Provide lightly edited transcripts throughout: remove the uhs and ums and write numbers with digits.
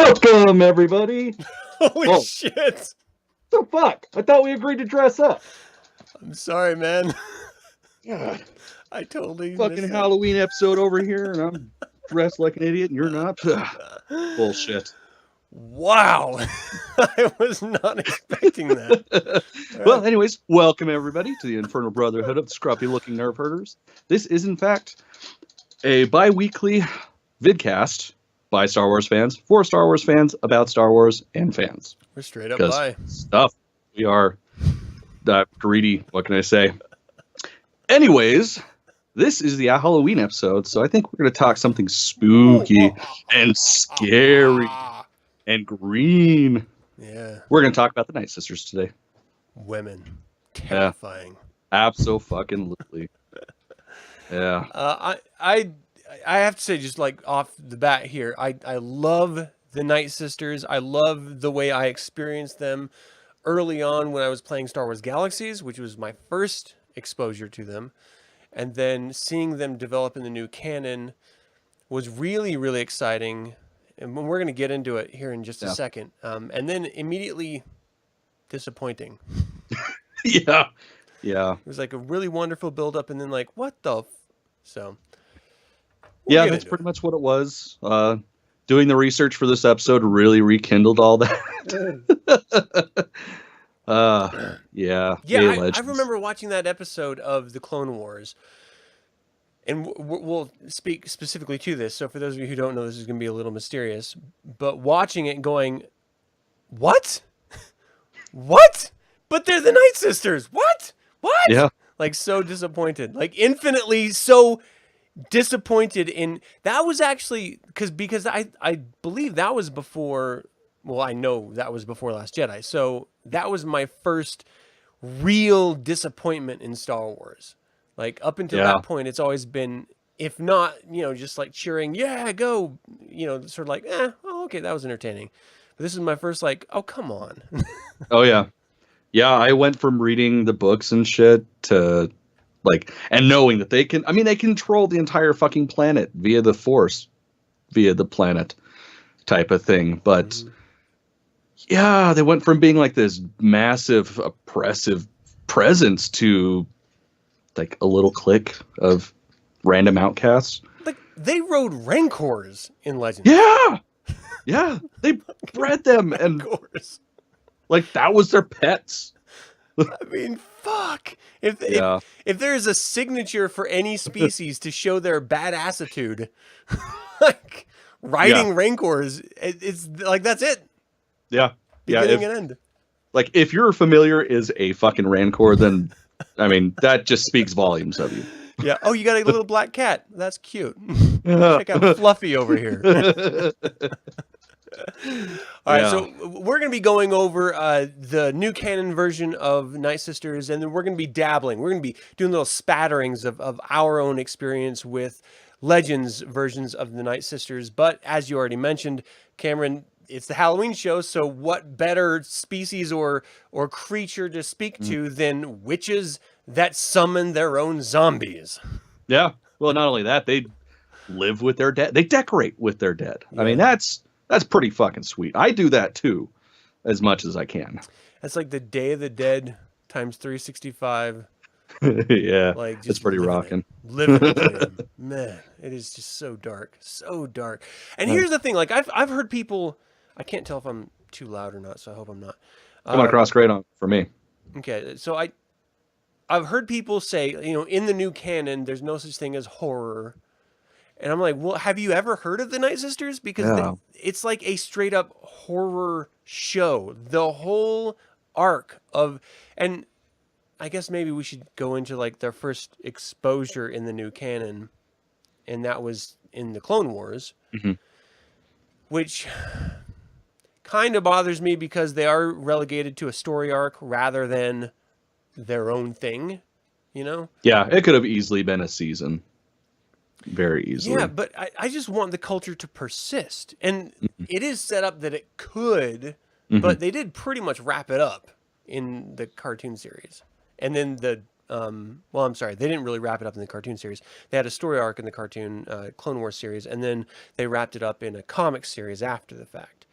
Welcome, everybody. Holy Oh, shit. the fuck? I thought we agreed to dress up. I'm sorry, man. God, I totally fucking missed Halloween episode over here, and I'm dressed like an idiot, and you're not. that. Bullshit. Wow. I was not expecting that. All Well, right. anyways, welcome everybody to the Infernal Brotherhood of the Scruffy Looking Nerf Herders. This is, in fact, a bi-weekly vidcast by Star Wars fans, for Star Wars fans, about Star Wars and fans. We're straight up Because by. stuff, we are greedy, what can I say? Anyways, this is the Halloween episode, so I think we're going to talk something spooky and scary and green. Yeah. We're going to talk about the Nightsisters today. Women. Terrifying. Abso-fucking-lutely. Yeah. I have to say, just like off the bat here, I love the Nightsisters. I love the way I experienced them early on when I was playing Star Wars Galaxies, which was my first exposure to them. And then seeing them develop in the new canon was really, really exciting. And we're going to get into it here in just a second. And then immediately disappointing. Yeah. Yeah. It was like a really wonderful build-up, and then like, what the... So... Yeah, that's pretty much what it was. Doing the research for this episode really rekindled all that. Yeah. Yeah, I remember watching that episode of the Clone Wars, and we'll speak specifically to this. So for those of you who don't know, this is going to be a little mysterious. But watching it, going, what? What? But they're the Nightsisters. What? What? Yeah. Like so disappointed. Like infinitely so disappointed in that was actually because I believe that was before, well, I know that was before Last Jedi, so that was my first real disappointment in Star Wars. Like up until that point, it's always been, if not, just like cheering, yeah, go, sort of like, oh, okay, that was entertaining. But this is my first like, oh, come on. Oh yeah. Yeah, I went from reading the books and shit to like, and knowing that they control the entire fucking planet via the Force, via the planet type of thing. But yeah, they went from being like this massive, oppressive presence to like a little clique of random outcasts. Like they rode Rancors in Legends. Yeah. Yeah. They bred them and like that was their pets. I mean, fuck. If there is a signature for any species to show their badassitude, like riding Rancors, it's like that's it. Yeah. Beginning and end. Like if your familiar is a fucking Rancor, then I mean that just speaks volumes of you. Yeah. Oh, you got a little black cat. That's cute. Check out Fluffy over here. All right, so we're going to be going over the new canon version of Nightsisters, and then we're going to be dabbling. We're going to be doing little spatterings of our own experience with Legends versions of the Nightsisters. But as you already mentioned, Cameron, it's the Halloween show, so what better species or creature to speak to than witches that summon their own zombies? Yeah. Well, not only that, they live with their dead. They decorate with their dead. Yeah. I mean, that's pretty fucking sweet. I do that too, as much as I can. That's like the Day of the Dead times 365. Yeah, like just it's pretty rocking. Living it, man, it is just so dark, so dark. And here's the thing: like I've heard people. I can't tell if I'm too loud or not, so I hope I'm not. Coming across great on for me. Okay, so I've heard people say, in the new canon, there's no such thing as horror. And I'm like, well, have you ever heard of the Nightsisters? Because it's like a straight up horror show. The whole arc of, and I guess maybe we should go into like their first exposure in the new canon. And that was in the Clone Wars, which kind of bothers me because they are relegated to a story arc rather than their own thing, Yeah, it could have easily been a season. Very easily. Yeah, but I just want the culture to persist. And it is set up that it could, but they did pretty much wrap it up in the cartoon series. And then well, I'm sorry, they didn't really wrap it up in the cartoon series. They had a story arc in the cartoon Clone Wars series, and then they wrapped it up in a comic series after the fact.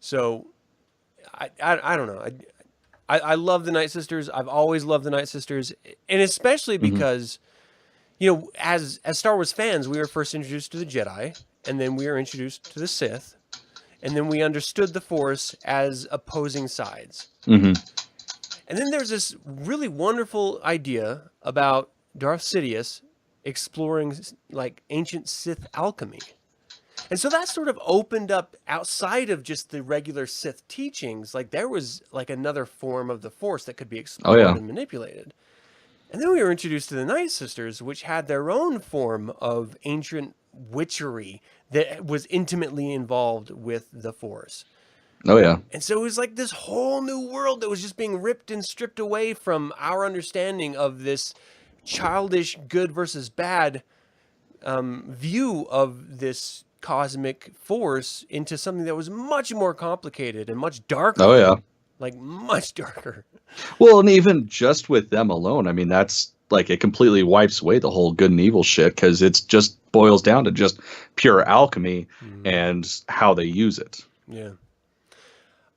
So I don't know. I love the Nightsisters. I've always loved the Nightsisters, and especially because, as Star Wars fans, we were first introduced to the Jedi, and then we were introduced to the Sith, and then we understood the Force as opposing sides. Mm-hmm. And then there's this really wonderful idea about Darth Sidious exploring like ancient Sith alchemy. And so that sort of opened up outside of just the regular Sith teachings. Like there was like another form of the Force that could be explored and manipulated. And then we were introduced to the Nightsisters, which had their own form of ancient witchery that was intimately involved with the Force. Oh, yeah. And so it was like this whole new world that was just being ripped and stripped away from our understanding of this childish good versus bad view of this cosmic force into something that was much more complicated and much darker. Oh, yeah. Like much darker. Well, and even just with them alone, I mean, that's like it completely wipes away the whole good and evil shit because it's just boils down to just pure alchemy and how they use it. Yeah.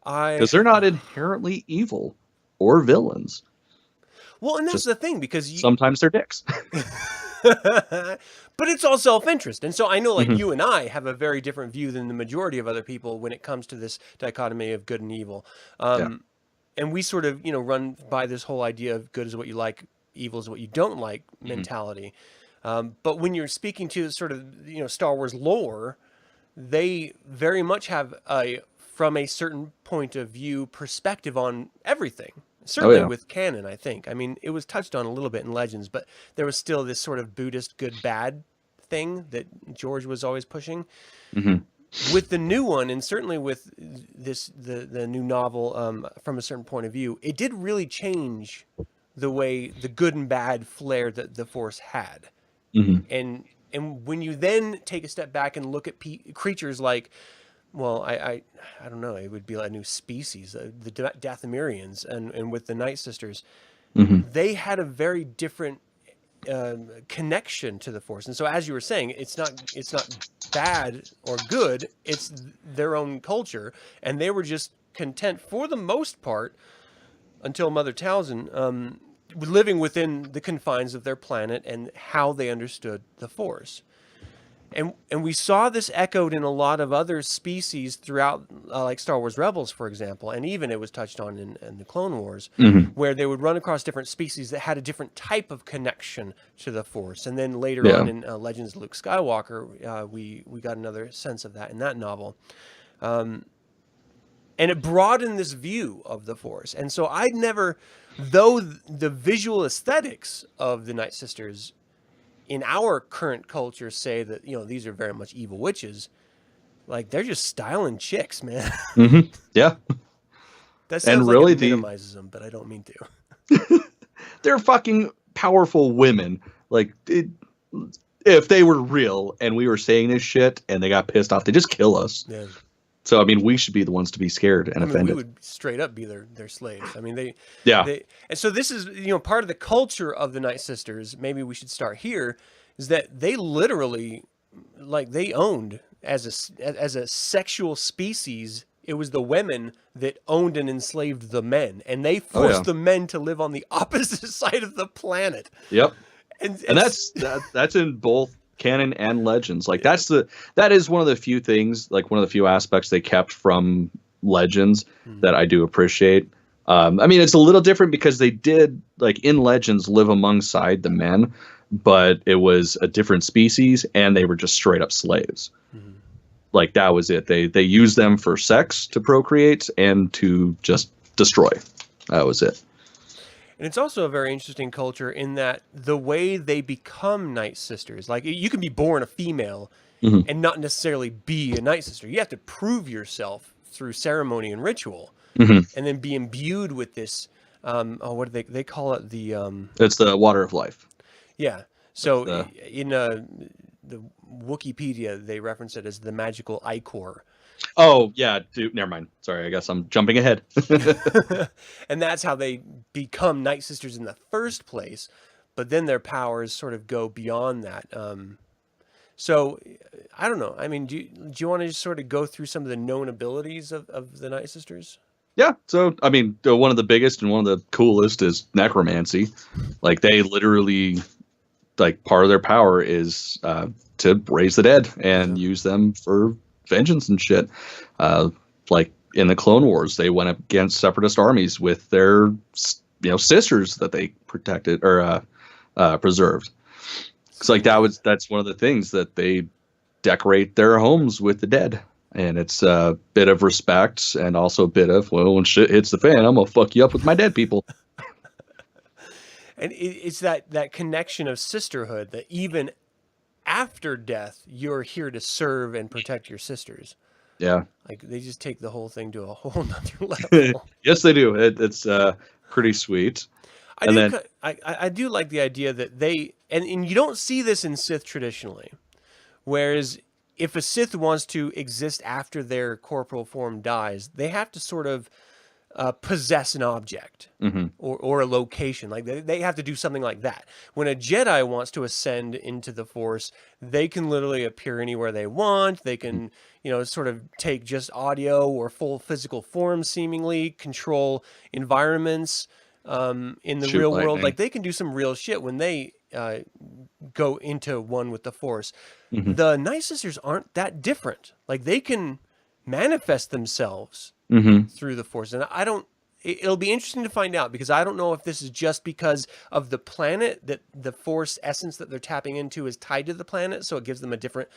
Because they're not inherently evil or villains. Well, and that's the thing, because sometimes they're dicks. But it's all self-interest. And so I know like you and I have a very different view than the majority of other people when it comes to this dichotomy of good and evil. And we sort of, run by this whole idea of good is what you like, evil is what you don't like mentality. But when you're speaking to sort of, Star Wars lore, they very much have from a certain point of view perspective on everything. Certainly with canon, I think. I mean, it was touched on a little bit in Legends, but there was still this sort of Buddhist good-bad thing that George was always pushing. With the new one, and certainly with the new novel, from a certain point of view, it did really change the way the good and bad flair that the Force had. And when you then take a step back and look at creatures like, well, I don't know, it would be like a new species, the Dathomirians, and with the Nightsisters, they had a very different connection to the Force. And so, as you were saying, it's not bad or good; it's their own culture, and they were just content for the most part until Mother Talzin, living within the confines of their planet and how they understood the Force. And we saw this echoed in a lot of other species throughout, like Star Wars Rebels, for example, and even it was touched on in the Clone Wars, where they would run across different species that had a different type of connection to the Force. And then later on in Legends of Luke Skywalker, we got another sense of that in that novel. And it broadened this view of the Force. And so I'd never, though the visual aesthetics of the Nightsisters in our current culture say that, these are very much evil witches, like they're just styling chicks, man. Yeah. That sounds really like it minimizes them, but I don't mean to. They're fucking powerful women. Like, if they were real and we were saying this shit and they got pissed off, they just kill us. Yeah. So, I mean, we should be the ones to be scared and offended. We would straight up be their slaves. I mean, and so this is, part of the culture of the Nightsisters, maybe we should start here, is that they literally, like, they owned, as a sexual species, it was the women that owned and enslaved the men. And they forced the men to live on the opposite side of the planet. Yep. And that's in both canon and Legends. Like that is one of the few things, like one of the few aspects they kept from Legends that I do appreciate. I mean, it's a little different because they did, like in Legends, live alongside the men, but it was a different species and they were just straight up slaves. Like that was it. They used them for sex to procreate and to just destroy. That was it. And it's also a very interesting culture in that the way they become Nightsisters, like you can be born a female and not necessarily be a Nightsister. You have to prove yourself through ceremony and ritual, and then be imbued with this. What do they call it? It's the water of life. Yeah. So in the Wikipedia, they reference it as the magical ichor. Oh, yeah, dude, never mind. Sorry, I guess I'm jumping ahead. And that's how they become Nightsisters in the first place, but then their powers sort of go beyond that. So I don't know. I mean, do you want to just sort of go through some of the known abilities of the Nightsisters? Yeah. So, I mean, one of the biggest and one of the coolest is necromancy. Like, they literally, like, part of their power is to raise the dead and use them for vengeance and shit. Like, in the Clone Wars, they went up against separatist armies with their, sisters that they protected or preserved. It's like that's one of the things that they decorate their homes with the dead. And it's a bit of respect and also a bit of, well, when shit hits the fan, I'm going to fuck you up with my dead people. And it's that connection of sisterhood that even after death, you're here to serve and protect your sisters. Yeah. Like, they just take the whole thing to a whole nother level. Yes, they do. It's pretty sweet. I do like the idea that and you don't see this in Sith traditionally. Whereas if a Sith wants to exist after their corporal form dies, they have to sort of possess an object or a location. Like, they have to do something like that. When a Jedi wants to ascend into the Force, they can literally appear anywhere they want. They can, sort of take just audio or full physical form, seemingly control environments in the real world. Like, they can do some real shit when they go into one with the Force. The Nightsisters aren't that different. Like, they can manifest themselves through the Force. And it'll be interesting to find out, because I don't know if this is just because of the planet, that the Force essence that they're tapping into is tied to the planet, so it gives them a different,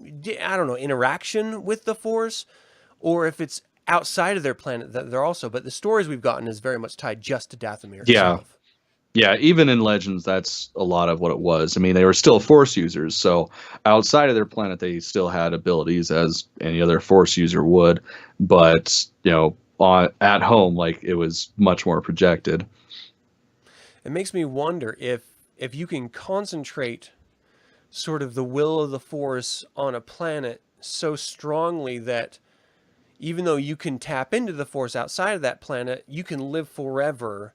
interaction with the Force, or if it's outside of their planet that they're also. But the stories we've gotten is very much tied just to Dathomir himself. Yeah, even in Legends, that's a lot of what it was. I mean, they were still Force users, so outside of their planet, they still had abilities as any other Force user would. But, at home, like, it was much more projected. It makes me wonder if you can concentrate sort of the will of the Force on a planet so strongly that even though you can tap into the Force outside of that planet, you can live forever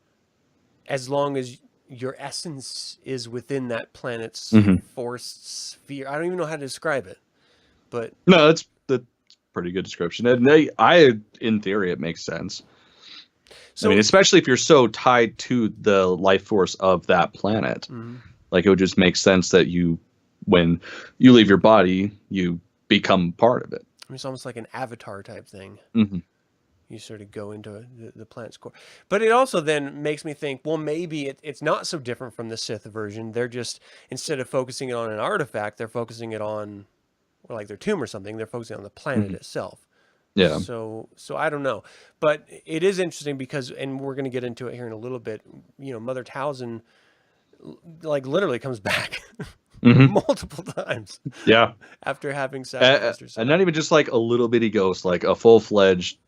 as long as your essence is within that planet's Force sphere. I don't even know how to describe it, but no, that's pretty good description. And in theory, it makes sense. So, I mean, especially if you're so tied to the life force of that planet, like, it would just make sense that when you leave your body, you become part of it. It's almost like an avatar type thing. You sort of go into the planet's core. But it also then makes me think, well, maybe it's not so different from the Sith version. They're just, instead of focusing it on an artifact, they're focusing it on, or like their tomb or something, they're focusing on the planet itself. Yeah. So I don't know. But it is interesting because, and we're going to get into it here in a little bit, Mother Talzin, like, literally comes back multiple times. Yeah. After having sacrificed herself. And not even just like a little bitty ghost, like a full-fledged,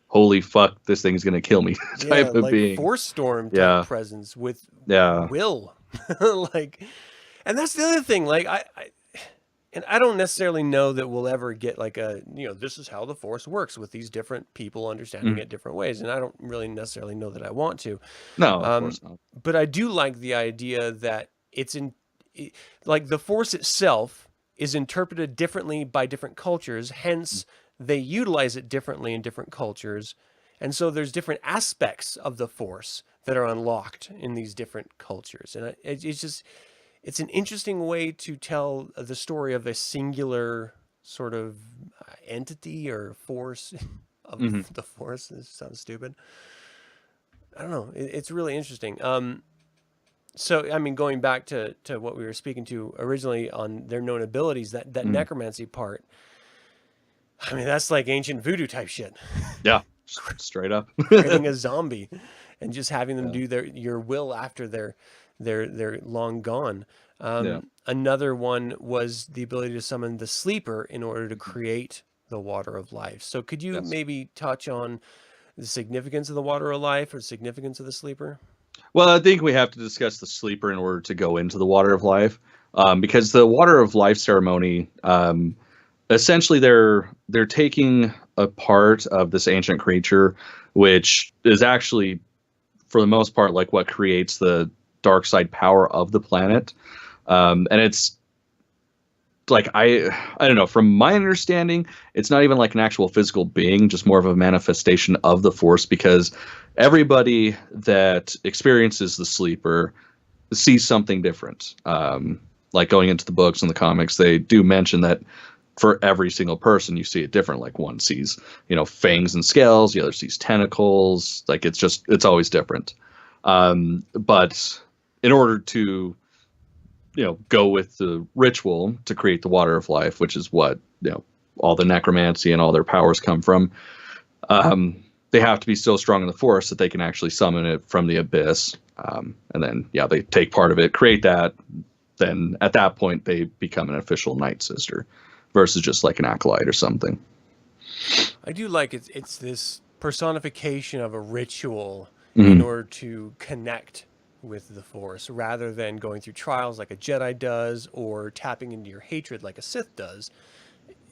holy fuck, this thing's gonna kill me type of being. Force storm type presence with will. Like, and that's the other thing. Like, I don't necessarily know that we'll ever get like this is how the Force works with these different people understanding it different ways. And I don't really necessarily know that I want to. No, of course not. But I do like the idea that like, the Force itself is interpreted differently by different cultures. Hence, they utilize it differently in different cultures. And so there's different aspects of the Force that are unlocked in these different cultures. And it's an interesting way to tell the story of a singular sort of entity or force of the Force. This sounds stupid. I don't know. It's really interesting. So, I mean, going back to what we were speaking to originally on their known abilities, that necromancy part, I mean, that's like ancient voodoo type shit. Yeah, straight up. Creating a zombie and just having them do your will after they're long gone. Another one was the ability to summon the sleeper in order to create the water of life. So could you maybe touch on the significance of the water of life or significance of the sleeper? Well, I think we have to discuss the sleeper in order to go into the water of life, because the water of life ceremony, essentially they're taking a part of this ancient creature, which is actually, for the most part, like what creates the dark side power of the planet. And like I don't know, from my understanding, it's not even like an actual physical being, just more of a manifestation of the Force, because everybody that experiences the sleeper sees something different. Like going into the books and the comics, they do mention that for every single person you see it different. Like one sees, fangs and scales, the other sees tentacles. Like it's always different. But in order to go with the ritual to create the water of life, which is what all the necromancy and all their powers come from, they have to be so strong in the Force that they can actually summon it from the abyss. And then they take part of it, create that. Then at that point they become an official Nightsister versus just like an acolyte or something. I do like it's this personification of a ritual in order to connect with the Force, rather than going through trials like a Jedi does or tapping into your hatred like a Sith does.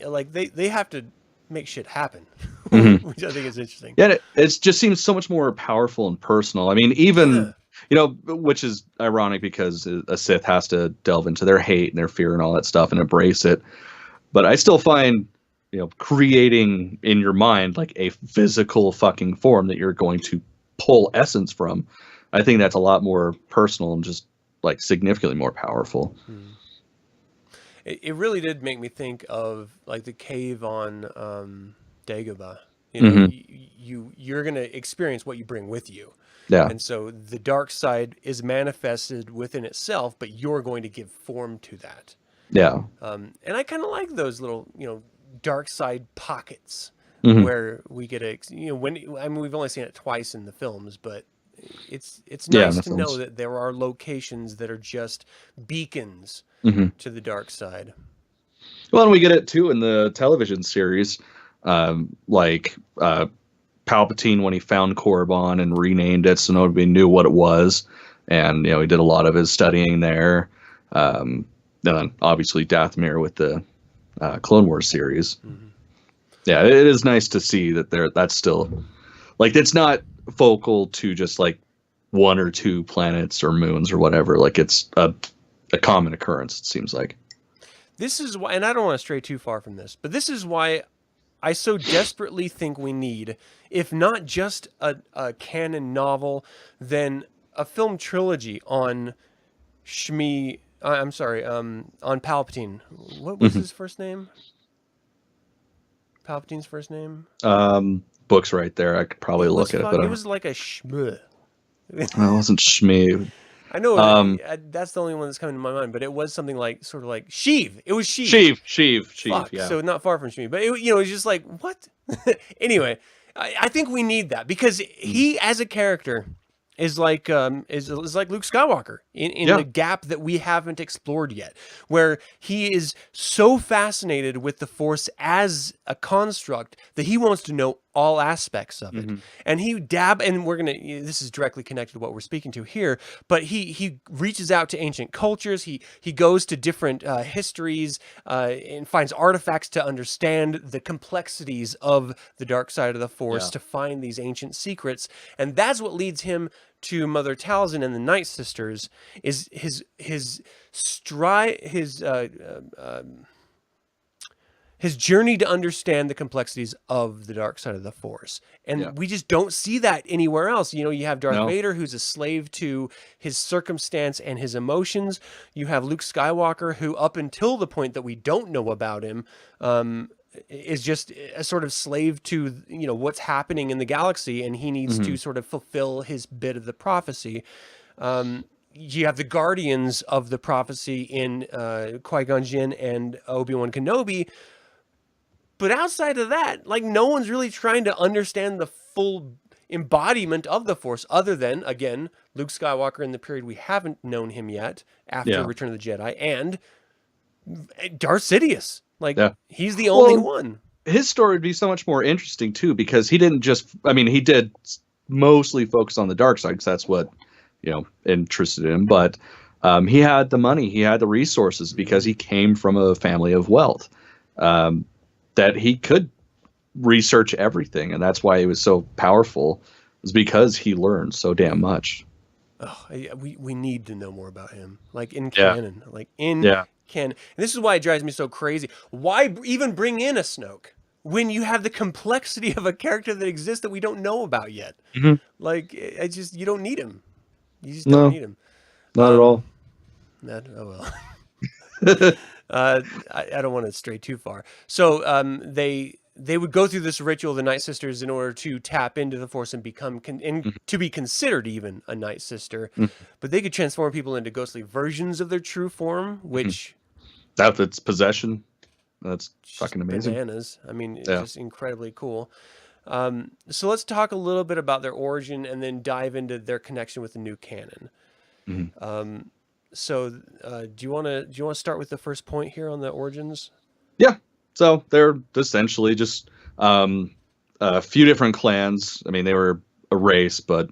Like they have to make shit happen, which I think is interesting. Yeah, it just seems so much more powerful and personal. I mean, even which is ironic because a Sith has to delve into their hate and their fear and all that stuff and embrace it. But I still find creating in your mind like a physical fucking form that you're going to pull essence from, I think that's a lot more personal and just like significantly more powerful. It really did make me think of like the cave on Dagobah. You're going to experience what you bring with you. Yeah. And so the dark side is manifested within itself, but you're going to give form to that. Yeah. And I kind of like those little, dark side pockets where we get we've only seen it twice in the films, but it's nice to know that there are locations that are just beacons to the dark side. Well, and we get it too in the television series, like Palpatine when he found Korriban and renamed it so nobody knew what it was, and he did a lot of his studying there. And then obviously Dathomir with the Clone Wars series. Yeah, it is nice to see that that's still like it's not focal to just like one or two planets or moons or whatever. Like it's a common occurrence, it seems like. This is why, and I don't want to stray too far from this, but this is why I so desperately think we need, if not just a canon novel, then a film trilogy on Shmi. I'm sorry, on Palpatine. What was his first name? Palpatine's first name? Books right there. I could probably look at it, but it was like a Shmi. It wasn't Shmi. I know that's the only one that's coming to my mind, but it was something like sort of like Sheev. It was Sheev. Sheev. Yeah. So not far from Shmi, but it was just like what? Anyway, I think we need that because he as a character is like is like Luke Skywalker in the gap that we haven't explored yet, where he is so fascinated with the Force as a construct that he wants to know all aspects of it. And and this is directly connected to what we're speaking to here, but he reaches out to ancient cultures. He goes to different histories and finds artifacts to understand the complexities of the dark side of the Force, to find these ancient secrets. And that's what leads him to Mother Talzin and the Nightsisters, is his journey to understand the complexities of the dark side of the Force. And we just don't see that anywhere else. You have Darth Vader, who's a slave to his circumstance and his emotions. You have Luke Skywalker, who up until the point that we don't know about him, is just a sort of slave to, what's happening in the galaxy, and he needs to sort of fulfill his bit of the prophecy. You have the guardians of the prophecy in Qui-Gon Jinn and Obi-Wan Kenobi. But outside of that, like no one's really trying to understand the full embodiment of the Force other than, again, Luke Skywalker in the period we haven't known him yet after Return of the Jedi, and Darth Sidious. Like he's the only one. His story would be so much more interesting too, because he didn't just, he did mostly focus on the dark side because that's what, interested him. But he had the money, he had the resources because he came from a family of wealth. That he could research everything, and that's why he was so powerful, is because he learned so damn much. We need to know more about him, like in canon, can. And this is why it drives me so crazy. Why even bring in a Snoke when you have the complexity of a character that exists that we don't know about yet? Mm-hmm. Like, you don't need him. You just No, don't need him. not at all. Oh well. I don't want to stray too far. So they would go through this ritual, the Night Sisters, in order to tap into the Force and become to be considered even a Night Sister. But they could transform people into ghostly versions of their true form, which that's possession. That's fucking amazing. Bananas. I mean, it's just incredibly cool. So let's talk a little bit about their origin and then dive into their connection with the new canon. So do you want to start with the first point here on the origins? Yeah. So they're essentially just a few different clans. I mean, they were a race, but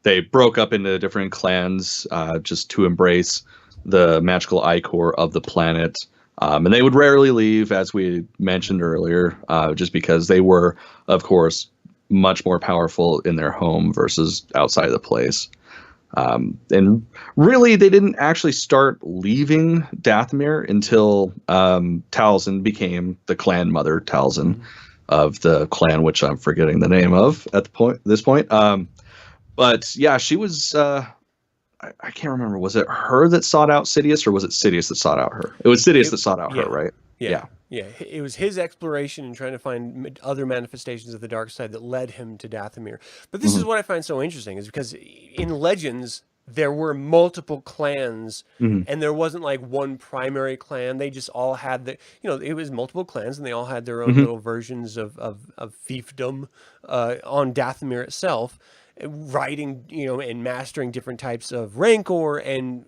they broke up into different clans just to embrace the magical ichor of the planet. And they would rarely leave, as we mentioned earlier, just because they were, of course, much more powerful in their home versus outside of the place. And really, they didn't actually start leaving Dathomir until Talzin became the clan mother, Talzin, of the clan, which I'm forgetting the name of at this point. But yeah, she was. I can't remember. Was it her that sought out Sidious, or was it Sidious that sought out her? It was Sidious that sought out her, right? Yeah. It was his exploration and trying to find other manifestations of the dark side that led him to Dathomir. But this is what I find so interesting, is because in Legends there were multiple clans, and there wasn't like one primary clan. They just all had it was multiple clans, and they all had their own little versions of fiefdom on Dathomir itself, riding and mastering different types of rancor, and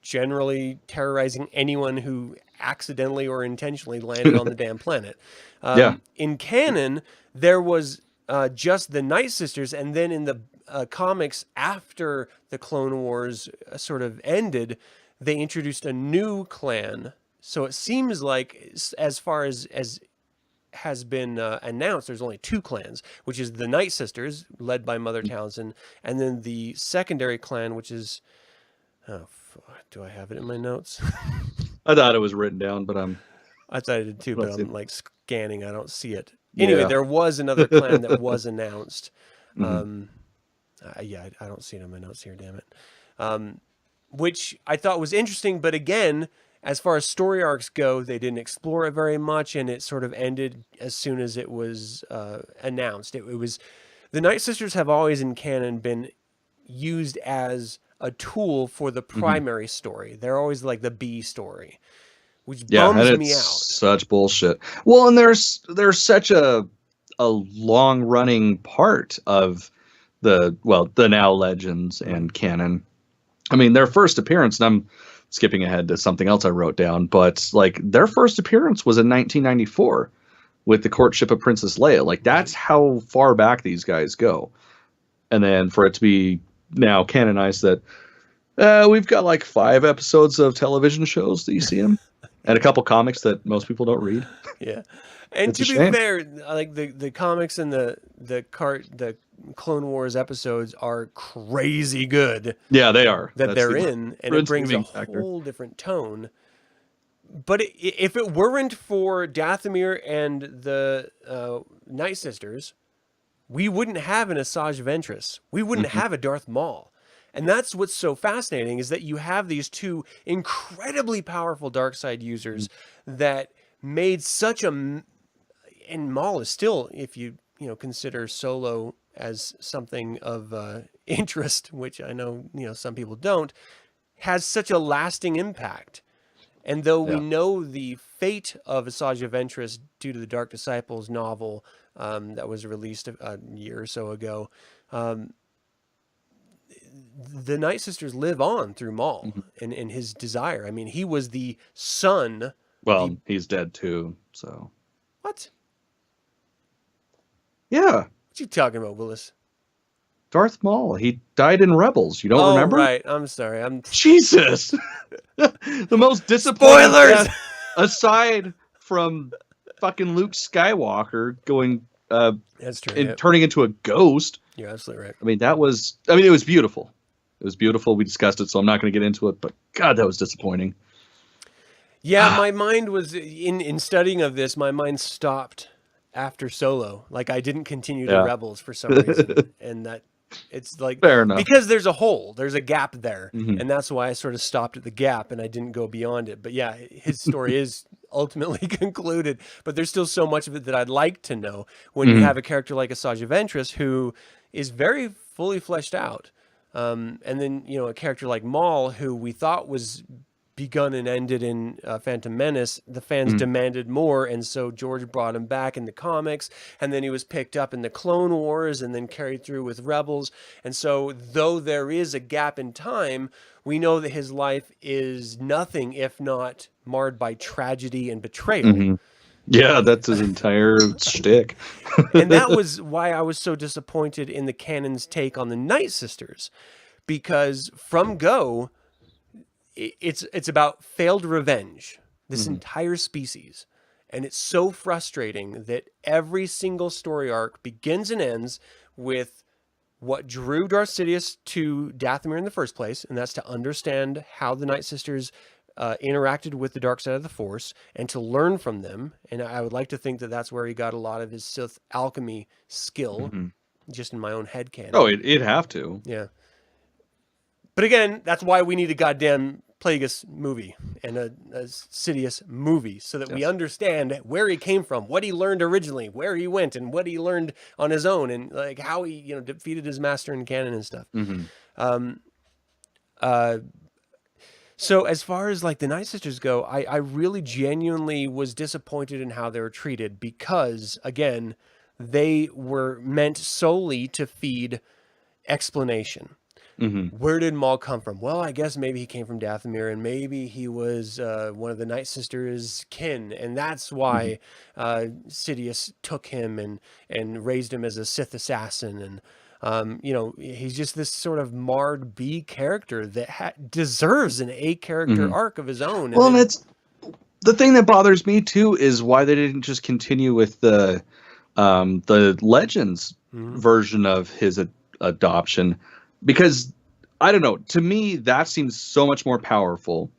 generally terrorizing anyone who accidentally or intentionally landed on the damn planet. In canon, there was just the Night Sisters, and then in the comics after the Clone Wars sort of ended, they introduced a new clan. So it seems like, as far as has been announced, there's only two clans, which is the Night Sisters, led by Mother Talzin, and then the secondary clan, which is... do I have it in my notes? I thought it was written down, but I thought I did too, but I'm like scanning. I don't see it. Anyway, there was another clan that was announced. I don't see it in my notes here, damn it. Which I thought was interesting, but again, as far as story arcs go, they didn't explore it very much, and it sort of ended as soon as it was announced. It was the Night Sisters have always in canon been used as a tool for the primary story. They're always like the B story, which bums me out. Such bullshit. Well, and there's such a long running part of the now Legends and canon. I mean, their first appearance, and I'm skipping ahead to something else I wrote down, but like their first appearance was in 1994 with the courtship of Princess Leia. Like that's how far back these guys go. And then for it to be now canonized that we've got like 5 episodes of television shows that you see them, and a couple comics that most people don't read. Yeah, and to be fair, like the comics and the Clone Wars episodes are crazy good. Yeah, they are. That's they're in, and it brings a whole different tone. But if it weren't for Dathomir and the Night Sisters, we wouldn't have an Asajj Ventress. We wouldn't have a Darth Maul. And that's what's so fascinating, is that you have these two incredibly powerful dark side users that made such a... And Maul is still, if you consider Solo as something of interest, which I know some people don't, has such a lasting impact. And though we know the fate of Asajj Ventress due to the Dark Disciples novel that was released a year or so ago, the Night Sisters live on through Maul and his desire. I mean, he was the son. Well, he's dead too, so. What? Yeah. What you talking about, Willis? Darth Maul. He died in Rebels. You don't remember? Right. I'm sorry. Jesus. The most disappointing spoilers aside from fucking Luke Skywalker going that's true. Turning into a ghost. You're absolutely right. I mean, it was beautiful. It was beautiful. We discussed it, so I'm not going to get into it, but God, that was disappointing. Yeah, my mind was in studying of this. My mind stopped after Solo. Like I didn't continue to Yeah. Rebels for some reason, and that it's like Fair enough. because there's a hole, there's a gap there, Mhm. and that's why I sort of stopped at the gap and I didn't go beyond it. But yeah, his story is ultimately concluded, but there's still so much of it that I'd like to know when you have a character like Asajj Ventress who is very fully fleshed out. And then, you know, a character like Maul, who we thought was begun and ended in Phantom Menace, the fans demanded more, and so George brought him back in the comics, and then he was picked up in the Clone Wars, and then carried through with Rebels. And so, though there is a gap in time, we know that his life is nothing if not marred by tragedy and betrayal. Yeah, that's his entire shtick. And that was why I was so disappointed in the canon's take on the Nightsisters, because from go, it's about failed revenge, this entire species. And it's so frustrating that every single story arc begins and ends with what drew Darth Sidious to Dathomir in the first place, and that's to understand how the Nightsisters interacted with the dark side of the Force and to learn from them. And I would like to think that that's where he got a lot of his Sith alchemy skill, just in my own headcanon. Oh, it'd have to. Yeah. But again, that's why we need a goddamn Plagueis movie and a Sidious movie, so that we understand where he came from, what he learned originally, where he went, and what he learned on his own, and like how he, you know, defeated his master in canon and stuff. So as far as like the Nightsisters go, I really genuinely was disappointed in how they were treated, because again, they were meant solely to feed explanation. Where did Maul come from? Well, I guess maybe he came from Dathomir, and maybe he was one of the Nightsisters' kin, and that's why Sidious took him and raised him as a Sith assassin. And you know, he's just this sort of marred B character that deserves an A character arc of his own. Well, and it's the thing that bothers me too is why they didn't just continue with the Legends version of his adoption. Because, I don't know, to me, that seems so much more powerful.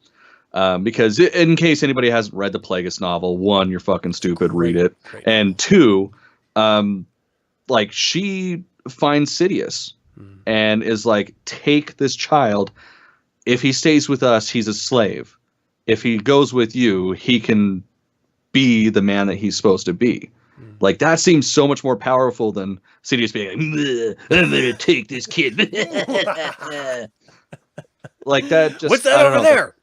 Because in case anybody hasn't read the Plagueis novel, one, you're fucking stupid, read it. And two, like, she finds Sidious and is like, take this child. If he stays with us, he's a slave. If he goes with you, he can be the man that he's supposed to be. Like, that seems so much more powerful than Sidious being like, I'm going to take this kid. Like, that just... What's that over there?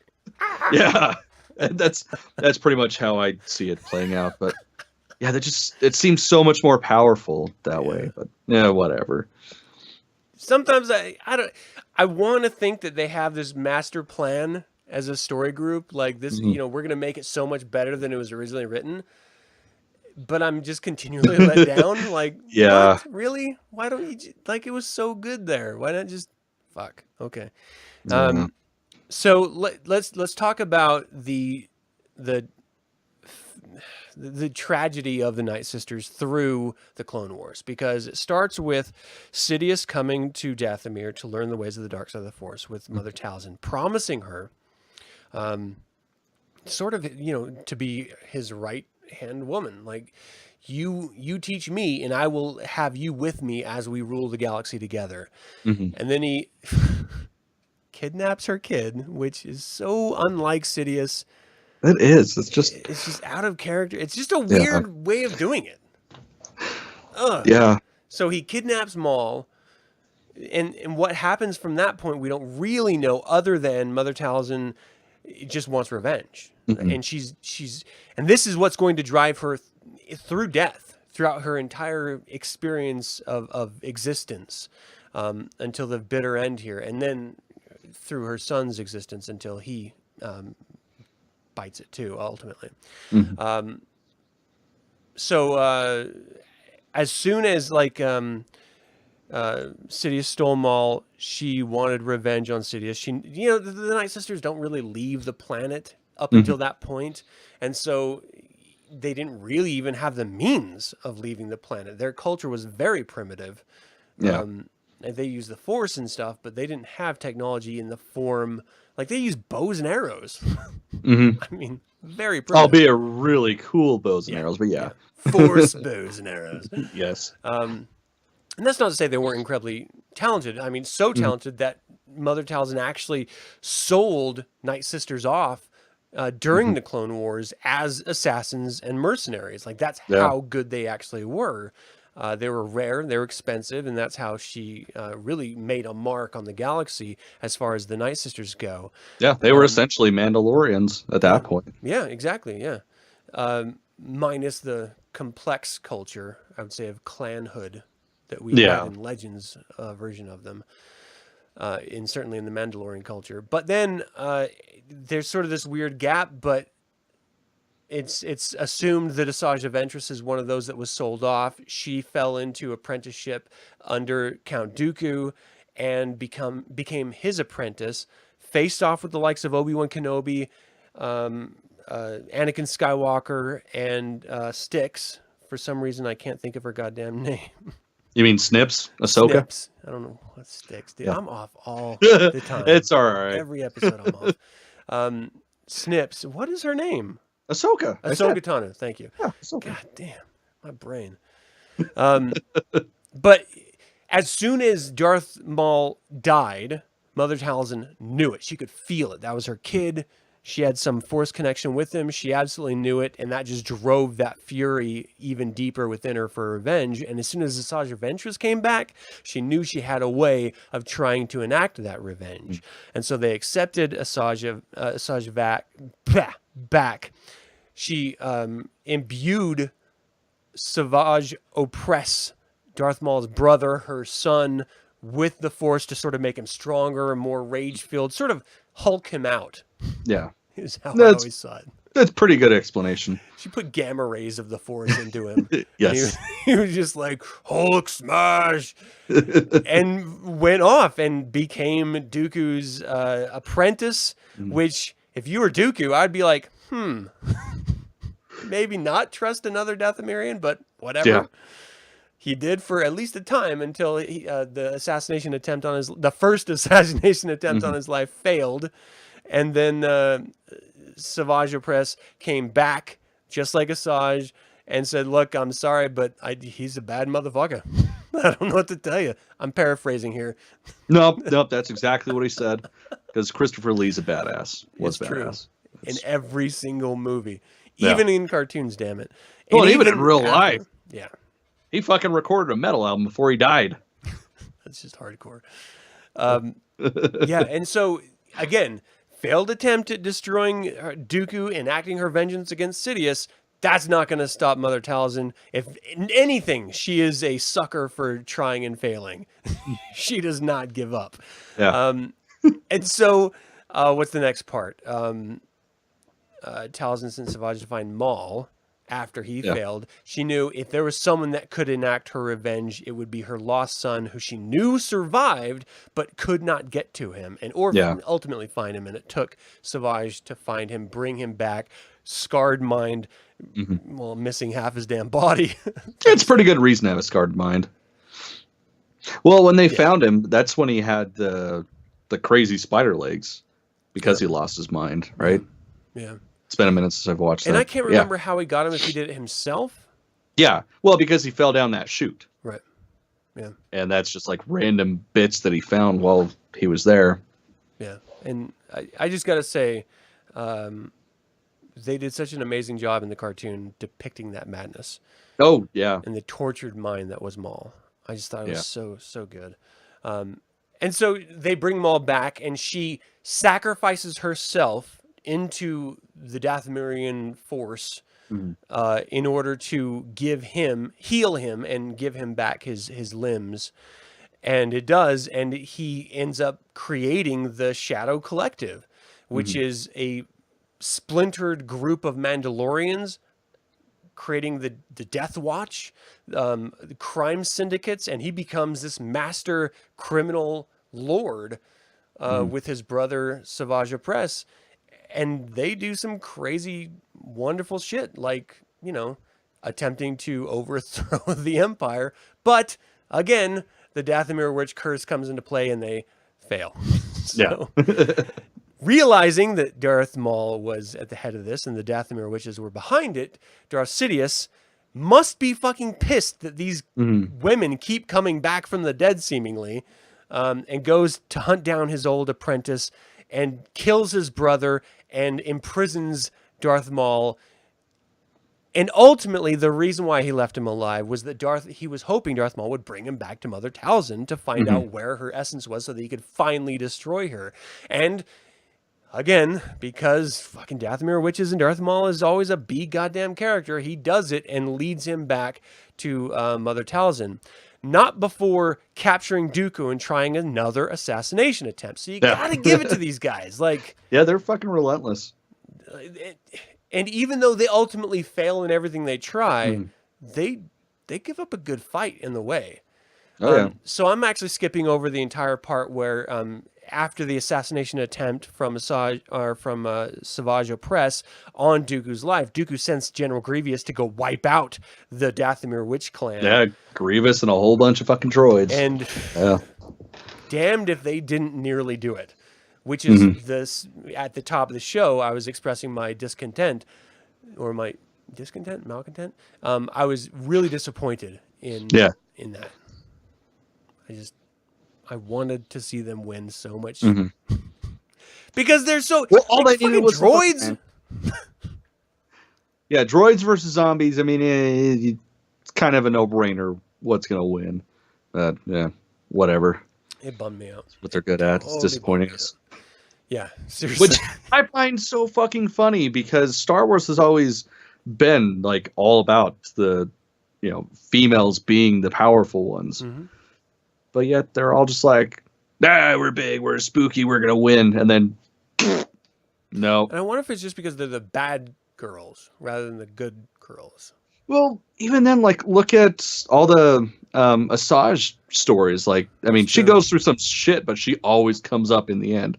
Yeah. That's pretty much how I see it playing out. But, yeah, it seems so much more powerful that way. But, yeah, whatever. Sometimes I want to think that they have this master plan as a story group. Like, this, you know, we're going to make it so much better than it was originally written. But I'm just continually let down. Like, yeah, what? Really? Why don't you like? It was so good there. Why not just fuck? Okay. So let's talk about the tragedy of the Nightsisters through the Clone Wars, because it starts with Sidious coming to Dathomir to learn the ways of the dark side of the Force with Mother Talzin, promising her, sort of, you know, to be his right hand woman. Like, you teach me and I will have you with me as we rule the galaxy together. And then he kidnaps her kid, which is so unlike Sidious. It is. It's just out of character. It's just a weird way of doing it. Yeah. So he kidnaps Maul, and what happens from that point we don't really know, other than Mother Talzin just wants revenge. And she's and this is what's going to drive her through death, throughout her entire experience of existence, until the bitter end here, and then through her son's existence until he bites it too, ultimately. So as soon as like Sidious stole Maul, she wanted revenge on Sidious. She, you know, the Nightsisters don't really leave the planet up until that point, and so they didn't really even have the means of leaving the planet. Their culture was very primitive. they use the Force and stuff, but they didn't have technology in the form, like they use bows and arrows. Mm-hmm. I mean, very primitive. Albeit really cool bows and arrows, but yeah. Force bows and arrows. Yes. And that's not to say they weren't incredibly talented. I mean, so talented that Mother Talzin actually sold Nightsisters off during the Clone Wars as assassins and mercenaries. Like, that's how good they actually were. They were rare, they were expensive, and that's how she really made a mark on the galaxy as far as the Nightsisters go. Yeah, they were essentially Mandalorians at that point. Yeah, exactly, yeah. Minus the complex culture, I would say, of clanhood that we had in Legends version of them. Certainly in the Mandalorian culture. But then there's sort of this weird gap, but it's assumed that Asajj Ventress is one of those that was sold off. She fell into apprenticeship under Count Dooku and became his apprentice, faced off with the likes of Obi-Wan Kenobi, Anakin Skywalker, and Styx. For some reason, I can't think of her goddamn name. You mean Snips? Ahsoka? Snips. I don't know what Styx, dude. Yeah. I'm off all the time. It's all right. Every episode I'm off. Snips. What is her name? Ahsoka. Ahsoka Tano. Thank you. Yeah, Ahsoka. God damn. My brain. But as soon as Darth Maul died, Mother Talzin knew it. She could feel it. That was her kid. She had some Force connection with him. She absolutely knew it, and that just drove that fury even deeper within her for revenge. And as soon as Asajj Ventress came back, she knew she had a way of trying to enact that revenge. And so they accepted Asajj back. She imbued Savage Opress, Darth Maul's brother, her son, with the Force to sort of make him stronger and more rage-filled, sort of Hulk him out. Yeah. Is how I always saw it. That's pretty good explanation. She put gamma rays of the Force into him. Yes. He was just like, Hulk smash! And went off and became Dooku's apprentice, which, if you were Dooku, I'd be like, maybe not trust another Dathomirian, but whatever. Yeah. He did for at least a time until the first assassination attempt on his life failed. And then Savage Opress came back, just like Asajj, and said, look, I'm sorry, but he's a bad motherfucker. I don't know what to tell you. I'm paraphrasing here. Nope, that's exactly what he said. Because Christopher Lee's a badass. Was badass. In every single movie. Even in cartoons, damn it. Well, even in real life. Yeah. He fucking recorded a metal album before he died. That's just hardcore. Yeah, and so, again, failed attempt at destroying Dooku, enacting her vengeance against Sidious. That's not going to stop Mother Talzin. If anything, she is a sucker for trying and failing. She does not give up. Yeah. And so, what's the next part? Talzin sent Savage to find Maul. After he failed, she knew if there was someone that could enact her revenge, it would be her lost son, who she knew survived but could not get to him, and ultimately find him. And it took Savage to find him, bring him back, scarred mind, well, missing half his damn body. It's pretty good reason to have a scarred mind. Well, when they found him, that's when he had the crazy spider legs because he lost his mind, right? Yeah. It's been a minute since I've watched that. And I can't remember how he got him, if he did it himself. Yeah. Well, because he fell down that chute. Right. Yeah. And that's just like random bits that he found while he was there. Yeah. And I just got to say, they did such an amazing job in the cartoon depicting that madness. Oh, yeah. And the tortured mind that was Maul. I just thought it was so good. And so they bring Maul back, and she sacrifices herself into the Dathomirian Force in order to heal him and give him back his limbs. And it does, and he ends up creating the Shadow Collective, which is a splintered group of Mandalorians creating the Death Watch, the crime syndicates, and he becomes this master criminal lord with his brother Savage Opress. And they do some crazy, wonderful shit, like, attempting to overthrow the Empire. But, again, the Dathomir Witch curse comes into play, and they fail. So, realizing that Darth Maul was at the head of this and the Dathomir Witches were behind it, Darth Sidious must be fucking pissed that these women keep coming back from the dead, seemingly, and goes to hunt down his old apprentice and kills his brother and imprisons Darth Maul. And ultimately, the reason why he left him alive was that he was hoping Darth Maul would bring him back to Mother Talzin to find out where her essence was so that he could finally destroy her. And again, because fucking Dathomir Witches and Darth Maul is always a goddamn character, he does it and leads him back to Mother Talzin. Not before capturing Dooku and trying another assassination attempt. So you gotta give it to these guys. Like, yeah, they're fucking relentless. And even though they ultimately fail in everything they try, they give up a good fight in the way. So I'm actually skipping over the entire part where after the assassination attempt from Savage Opress on Dooku's life, Dooku sends General Grievous to go wipe out the Dathomir Witch clan. Yeah, Grievous and a whole bunch of fucking droids. And damned if they didn't nearly do it. Which is this at the top of the show, I was expressing my discontent, or my malcontent. I was really disappointed in that. I wanted to see them win so much because they're so all they needed was droids. Yeah, droids versus zombies. I mean, it's kind of a no-brainer. What's gonna win? Yeah, whatever. It bummed me out. That's what they're good at. It's disappointing us. Yeah, seriously. Which I find so fucking funny because Star Wars has always been like all about the, females being the powerful ones. But yet they're all just like, we're big, we're spooky, we're going to win. And then, no. And I wonder if it's just because they're the bad girls rather than the good girls. Well, even then, like, look at all the Asajj stories. Like, I mean, she goes through some shit, but she always comes up in the end.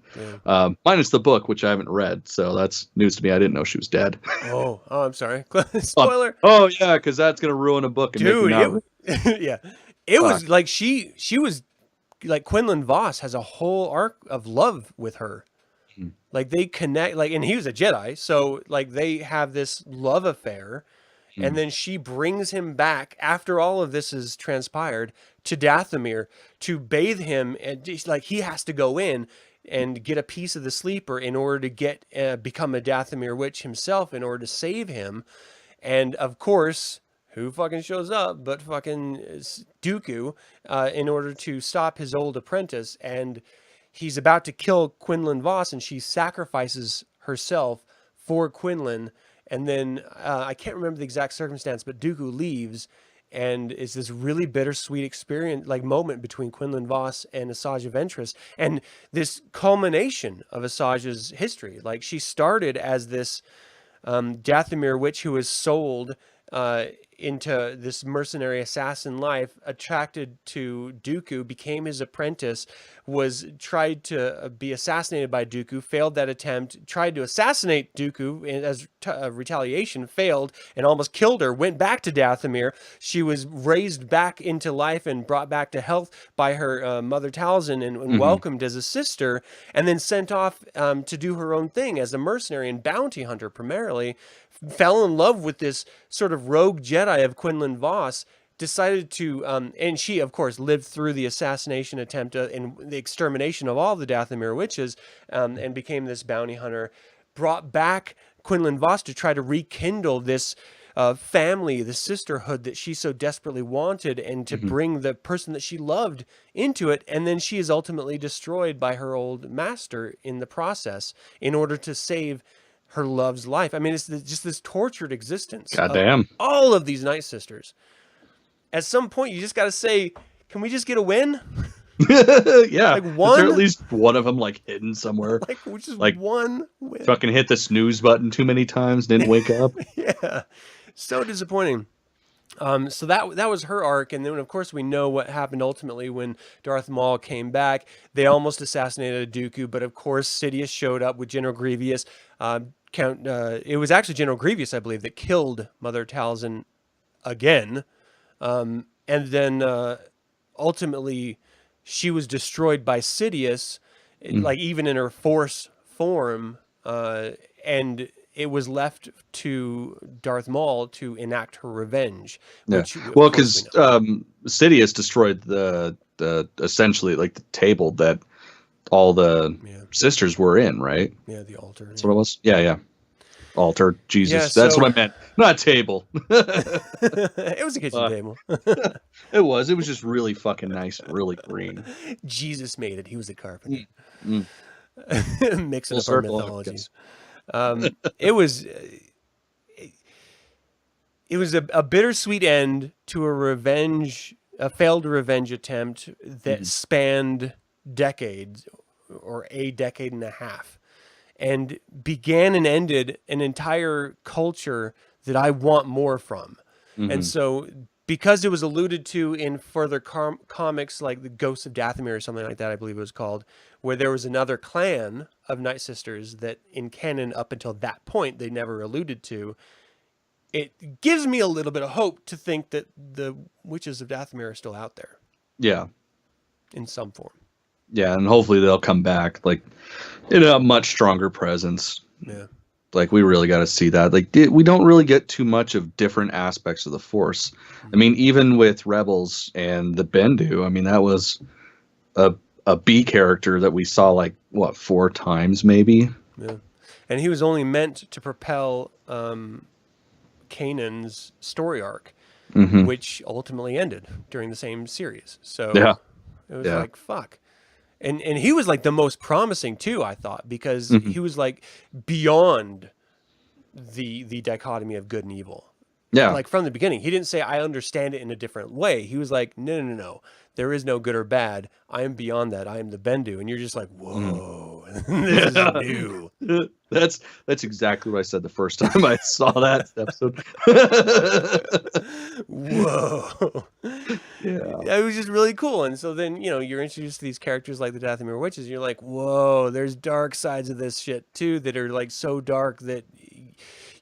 Minus the book, which I haven't read, so that's news to me. I didn't know she was dead. Oh, I'm sorry. Spoiler. Oh, yeah, because that's going to ruin a book. And dude, it was like she was, like, Quinlan Voss has a whole arc of love with her. Like, they connect, like, and he was a Jedi, so, like, they have this love affair. And then she brings him back after all of this has transpired to Dathomir to bathe him. And like, he has to go in and get a piece of the sleeper in order to become a Dathomir Witch himself in order to save him. And of course, who fucking shows up but fucking Dooku in order to stop his old apprentice. And he's about to kill Quinlan Voss, and she sacrifices herself for Quinlan. And then I can't remember the exact circumstance, but Dooku leaves, and it's this really bittersweet experience, like moment between Quinlan Voss and Asajj Ventress, and this culmination of Asajj's history. Like, she started as this Dathomir Witch who was sold into this mercenary assassin life, attracted to Dooku, became his apprentice, tried to be assassinated by Dooku, failed that attempt, tried to assassinate Dooku as retaliation, failed, and almost killed her, went back to Dathomir. She was raised back into life and brought back to health by her Mother Talzin and welcomed as a sister, and then sent off to do her own thing as a mercenary and bounty hunter primarily. Fell in love with this sort of rogue Jedi of Quinlan Voss, decided to, and she, of course, lived through the assassination attempt and the extermination of all the Dathomir Witches, and became this bounty hunter, brought back Quinlan Voss to try to rekindle this family, the sisterhood that she so desperately wanted, and to bring the person that she loved into it. And then she is ultimately destroyed by her old master in the process in order to save her love's life. I mean, it's just this tortured existence. Goddamn. All of these Nightsisters. At some point, you just got to say, can we just get a win? Yeah. Like one? Is there at least one of them, like, hidden somewhere? Like one win. Fucking hit the snooze button too many times, didn't wake up. Yeah. So disappointing. So that was her arc, and then of course we know what happened ultimately when Darth Maul came back. They almost assassinated Dooku, but of course Sidious showed up with General Grievous. It was actually General Grievous, I believe, that killed Mother Talzin again, and then ultimately she was destroyed by Sidious, like even in her Force form, and it was left to Darth Maul to enact her revenge. Which, well, because Sidious destroyed the essentially like the table that all the sisters were in, right? Yeah, the altar. That's what it was. Yeah. Altar, Jesus. Yeah, That's what I meant. Not table. It was a kitchen table. It was just really fucking nice, really green. Jesus made it. He was a carpenter. Mm. Mixing up our mythologies. It was a bittersweet end to a failed revenge attempt that spanned decades, or a decade and a half, and began and ended an entire culture that I want more from. And so, because it was alluded to in further comics like the Ghosts of Dathomir or something like that, I believe it was called, where there was another clan of Nightsisters that in canon up until that point they never alluded to, it gives me a little bit of hope to think that the Witches of Dathomir are still out there. Yeah. In some form. Yeah, and hopefully they'll come back like in a much stronger presence. Yeah. Like, we really got to see that. Like, we don't really get too much of different aspects of the Force. I mean, even with Rebels and the Bendu, I mean, that was a B character that we saw like, what, 4 times maybe? Yeah. And he was only meant to propel Kanan's story arc, which ultimately ended during the same series. So it was like, fuck. And he was like the most promising too, I thought, because he was like beyond the dichotomy of good and evil. Yeah. Like from the beginning, he didn't say, I understand it in a different way. He was like, no. There is no good or bad. I am beyond that. I am the Bendu. And you're just like, whoa, this is new. That's exactly what I said the first time I saw that episode. Whoa. Yeah. It was just really cool. And so then, you're introduced to these characters like the Dathomir Witches. And you're like, whoa, there's dark sides of this shit too that are like so dark that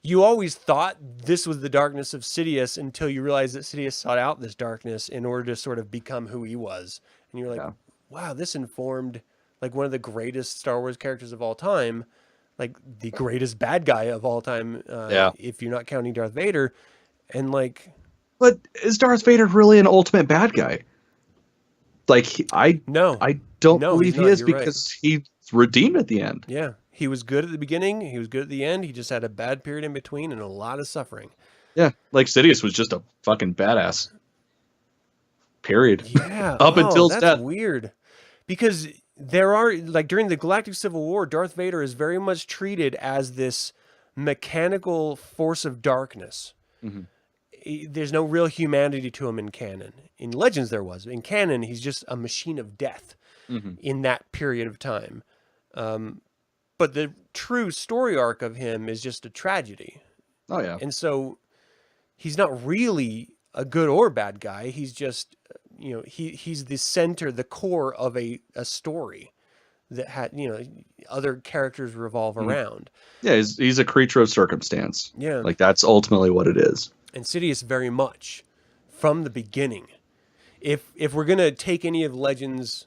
you always thought this was the darkness of Sidious until you realize that Sidious sought out this darkness in order to sort of become who he was. And you're like, wow, this informed like one of the greatest Star Wars characters of all time, like the greatest bad guy of all time, if you're not counting Darth Vader. And like, but is Darth Vader really an ultimate bad guy? Like, I don't believe he is, because he's redeemed at the end. Yeah. He was good at the beginning. He was good at the end. He just had a bad period in between and a lot of suffering. Yeah. Like, Sidious was just a fucking badass. Period. Yeah. Up until his death. That's weird. Because there are, like, during the Galactic Civil War, Darth Vader is very much treated as this mechanical force of darkness. There's no real humanity to him in canon. In Legends there was. In canon, he's just a machine of death in that period of time. But the true story arc of him is just a tragedy. Oh, yeah. And so he's not really a good or bad guy. He's just, he's the center, the core of a story that had, other characters revolve around. Yeah, he's a creature of circumstance. Yeah. Like, that's ultimately what it is. And Sidious very much from the beginning. If we're going to take any of Legends,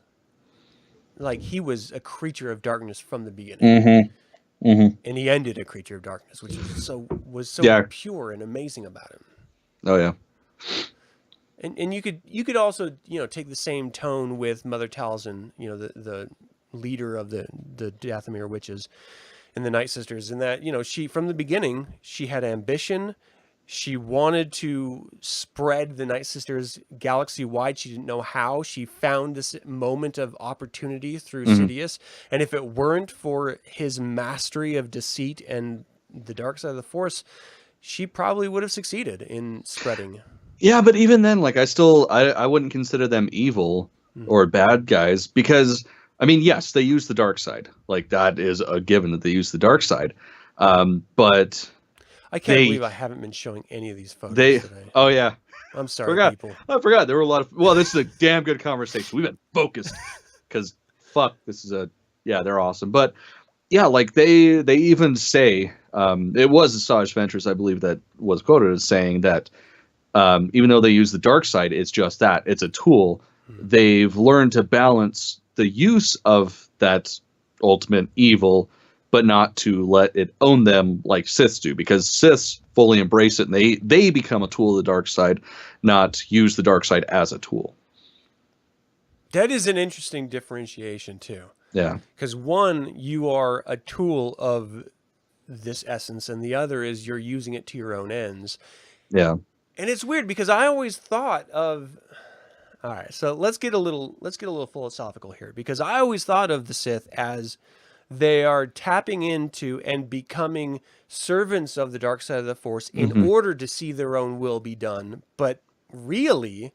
like, he was a creature of darkness from the beginning. And he ended a creature of darkness, which was so pure and amazing about him. Oh, yeah. And you could also, take the same tone with Mother Talzin, the leader of the Dathomir Witches and the Nightsisters, in that, she, from the beginning, she had ambition. She wanted to spread the Nightsisters galaxy-wide. She didn't know how. She found this moment of opportunity through Sidious. And if it weren't for his mastery of deceit and the dark side of the Force, she probably would have succeeded in spreading. Yeah, but even then, like, I wouldn't consider them evil or bad guys, because, I mean, yes, they use the dark side. Like, that is a given that they use the dark side. But... I can't believe I haven't been showing any of these photos today. Oh, yeah. I'm sorry, people. I forgot. There were a lot of... Well, this is a damn good conversation. We've been focused. Because, fuck, this is they're awesome. But, yeah, like, they even say... it was Asajj Ventress, I believe, that was quoted as saying that even though they use the dark side, it's just that. It's a tool. they've learned to balance the use of that ultimate evil, but not to let it own them like Siths do, because Siths fully embrace it and they become a tool of the dark side, not use the dark side as a tool. That is an interesting differentiation too. Yeah. Because one, you are a tool of this essence, and the other is you're using it to your own ends. Yeah. And it's weird because I always thought of, all right, so let's get a little philosophical here, because I always thought of the Sith as they are tapping into and becoming servants of the dark side of the Force in order to see their own will be done. But really,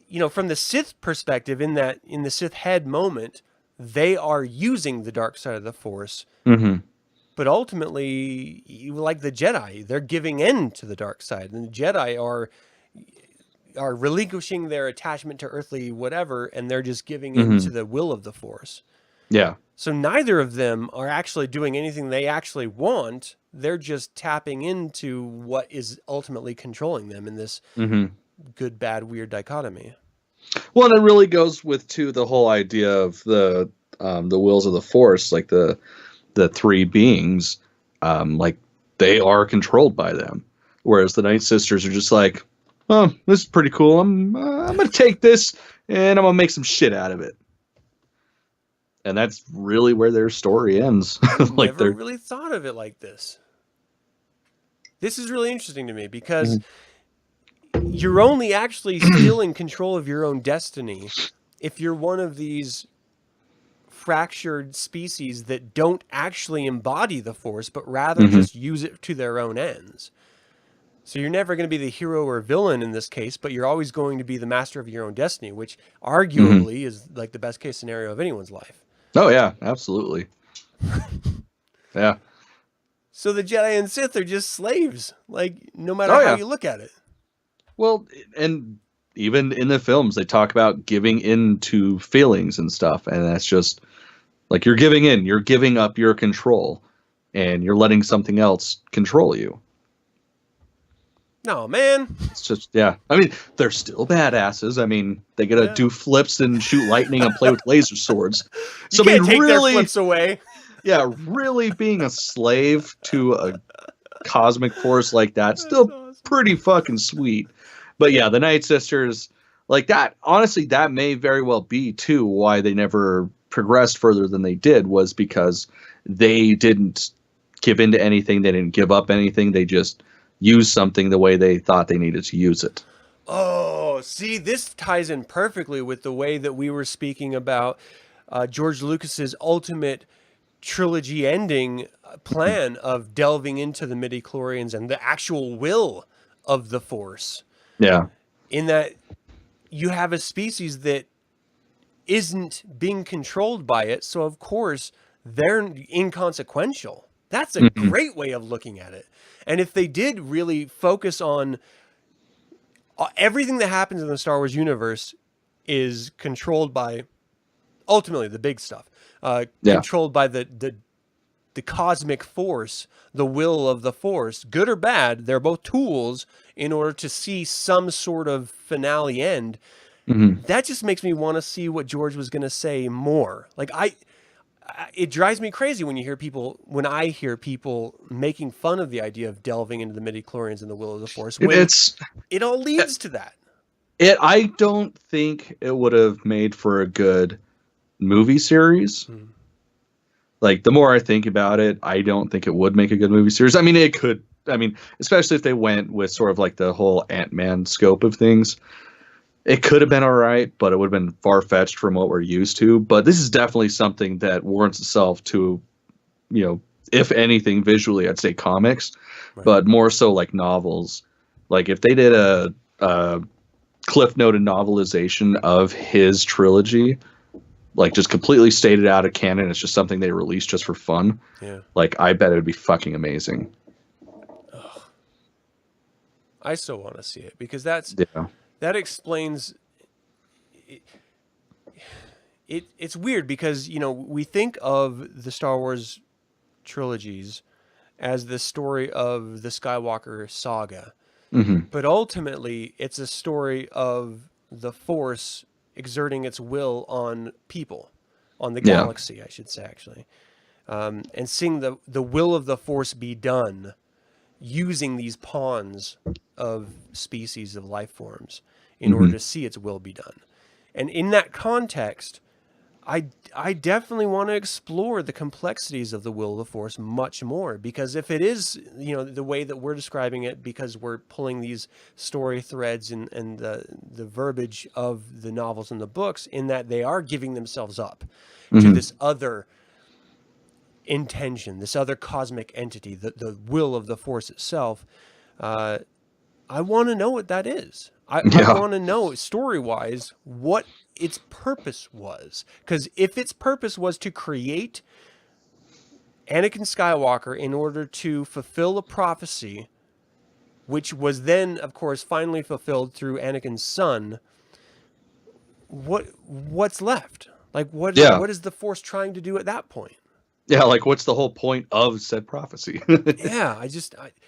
you know, from the Sith perspective, in the Sith head moment, they are using the dark side of the Force. But ultimately, like the Jedi, they're giving in to the dark side, and the Jedi are relinquishing their attachment to earthly whatever, and they're just giving in to the will of the Force. Yeah. So neither of them are actually doing anything they actually want. They're just tapping into what is ultimately controlling them in this good, bad, weird dichotomy. Well, and it really goes with the whole idea of the wills of the Force, like the three beings, like they are controlled by them, whereas the Nightsisters are just like, oh, this is pretty cool. I'm gonna take this and I'm gonna make some shit out of it. And that's really where their story ends. Like, never really thought of it like this. This is really interesting to me because you're only actually still in control of your own destiny if you're one of these fractured species that don't actually embody the Force, but rather just use it to their own ends. So you're never going to be the hero or villain in this case, but you're always going to be the master of your own destiny, which arguably is like the best case scenario of anyone's life. Oh yeah, absolutely. Yeah. So the Jedi and Sith are just slaves, like no matter how you look at it. Well, and even in the films, they talk about giving in to feelings and stuff, and that's just like you're giving in, you're giving up your control, and you're letting something else control you. No, man. It's just, yeah. I mean, they're still badasses. I mean, they gotta do flips and shoot lightning and play with laser swords. So you can't take their flips away. Yeah, really being a slave to a cosmic force like that, still pretty fucking sweet. But yeah, the Nightsisters, like that, honestly, that may very well be, too, why they never progressed further than they did, was because they didn't give into anything. They didn't give up anything. They just used something the way they thought they needed to use it. Oh, see, this ties in perfectly with the way that we were speaking about George Lucas's ultimate trilogy ending plan of delving into the midichlorians and the actual will of the Force. Yeah. In that you have a species that isn't being controlled by it, so of course they're inconsequential. That's a great way of looking at it. And if they did really focus on everything that happens in the Star Wars universe is controlled by ultimately the big stuff, controlled by the cosmic force, the will of the Force, good or bad, they're both tools in order to see some sort of finale end. That just makes me want to see what George was going to say more. Like it drives me crazy when I hear people making fun of the idea of delving into the midichlorians and the will of the Force. It all leads to that. I don't think it would have made for a good movie series. Like, the more I think about it, I don't think it would make a good movie series. I mean, it could. I mean, especially if they went with sort of like the whole Ant-Man scope of things. It could have been all right, but it would have been far-fetched from what we're used to. But this is definitely something that warrants itself to, you know, if anything, visually, I'd say comics, but more so like novels. Like, if they did a Cliff Noted novelization of his trilogy, like just completely stated out of canon, it's just something they released just for fun. Yeah. Like, I bet it would be fucking amazing. Ugh. I still want to see it because that explains it. It's weird because, you know, we think of the Star Wars trilogies as the story of the Skywalker saga, but ultimately it's a story of the Force exerting its will on people, on the galaxy, I should say, actually, and seeing the will of the Force be done using these pawns of species of life forms in order to see its will be done. And in that context, I definitely want to explore the complexities of the will of the Force much more, because if it is, the way that we're describing it, because we're pulling these story threads and the verbiage of the novels and the books, in that they are giving themselves up to this other intention, this other cosmic entity, the will of the Force itself, I want to know what that is. I want to know, story-wise, what its purpose was. Because if its purpose was to create Anakin Skywalker in order to fulfill a prophecy, which was then, of course, finally fulfilled through Anakin's son, what's left? Like, what is the Force trying to do at that point? Yeah, like, what's the whole point of said prophecy? Yeah,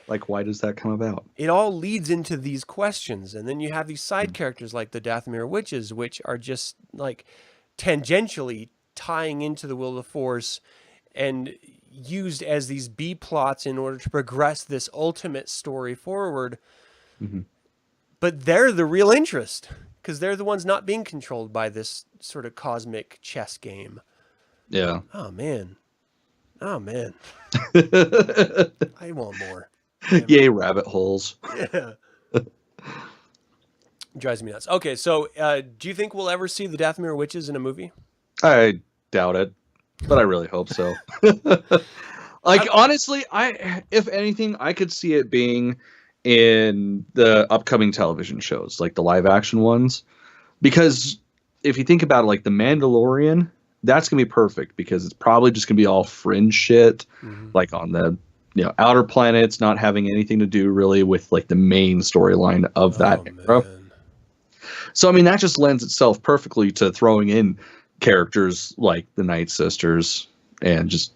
like, why does that come about? It all leads into these questions, and then you have these side characters like the Dathomir Witches, which are just like tangentially tying into the will of the Force and used as these B plots in order to progress this ultimate story forward. But they're the real interest, because they're the ones not being controlled by this sort of cosmic chess game. Yeah. Oh man. I want more. Yay, rabbit holes. Yeah. Drives me nuts. Okay, so do you think we'll ever see the Dathomir Witches in a movie? I doubt it, but I really hope so. Honestly, if anything, I could see it being in the upcoming television shows, like the live action ones, because if you think about it, like The Mandalorian, that's gonna be perfect, because it's probably just gonna be all fringe shit, like on the outer planets, not having anything to do really with like the main storyline of that era. So I mean, that just lends itself perfectly to throwing in characters like the Nightsisters and just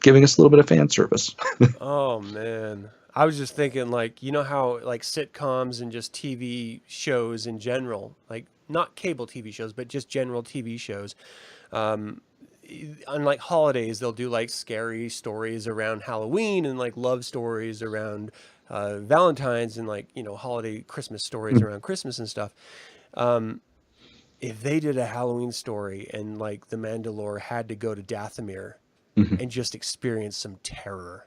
giving us a little bit of fan service. Oh man, I was just thinking, like, how like sitcoms and just TV shows in general, like not cable TV shows, but just general TV shows. On like holidays, they'll do like scary stories around Halloween and like love stories around Valentine's, and like holiday Christmas stories around Christmas and stuff. If they did a Halloween story and like the Mandalore had to go to Dathomir and just experience some terror,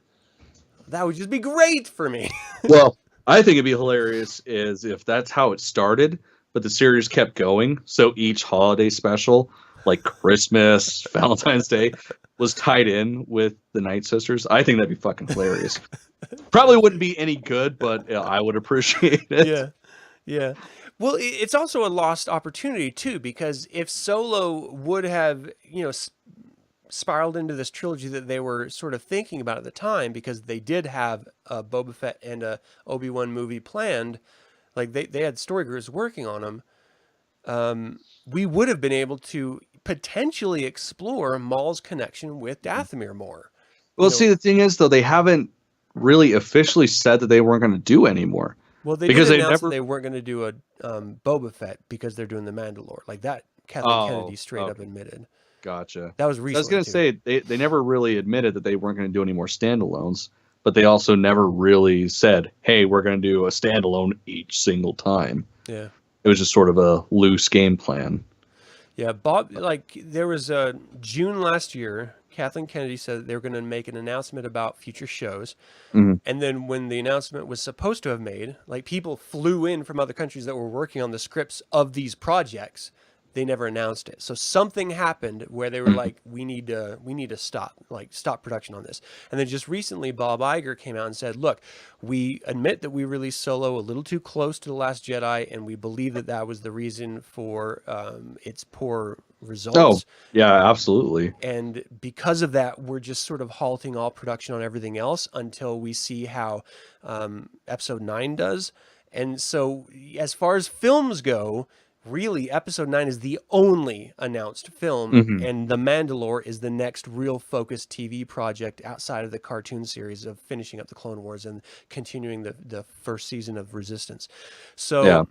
that would just be great for me. Well, I think it'd be hilarious is if that's how it started, but the series kept going. So each holiday special, like Christmas, Valentine's Day, was tied in with the Nightsisters. I think that'd be fucking hilarious. Probably wouldn't be any good, but I would appreciate it. Yeah. Well, it's also a lost opportunity too, because if Solo would have, spiraled into this trilogy that they were sort of thinking about at the time, because they did have a Boba Fett and a Obi-Wan movie planned, like they had story groups working on them. We would have been able to potentially explore Maul's connection with Dathomir more. Well, see, the thing is, though, they haven't really officially said that they weren't going to do anymore. Well, they did announce that they weren't going to do a Boba Fett because they're doing the Mandalore. Like that, Kathleen Kennedy straight up admitted. Gotcha. That was recently. I was going to say, they never really admitted that they weren't going to do any more standalones, but they also never really said, hey, we're going to do a standalone each single time. Yeah. It was just sort of a loose game plan. Yeah, Bob, like there was June last year, Kathleen Kennedy said that they were going to make an announcement about future shows. And then when the announcement was supposed to have made, like people flew in from other countries that were working on the scripts of these projects. They never announced it. So something happened where they were like, we need to stop production on this. And then just recently, Bob Iger came out and said, look, we admit that we released Solo a little too close to The Last Jedi, and we believe that that was the reason for its poor results. Oh, yeah, absolutely. And because of that, we're just sort of halting all production on everything else until we see how Episode 9 does. And so as far as films go, really, Episode 9 is the only announced film, and The Mandalore is the next real focused TV project outside of the cartoon series of finishing up the Clone Wars and continuing the first season of Resistance. So,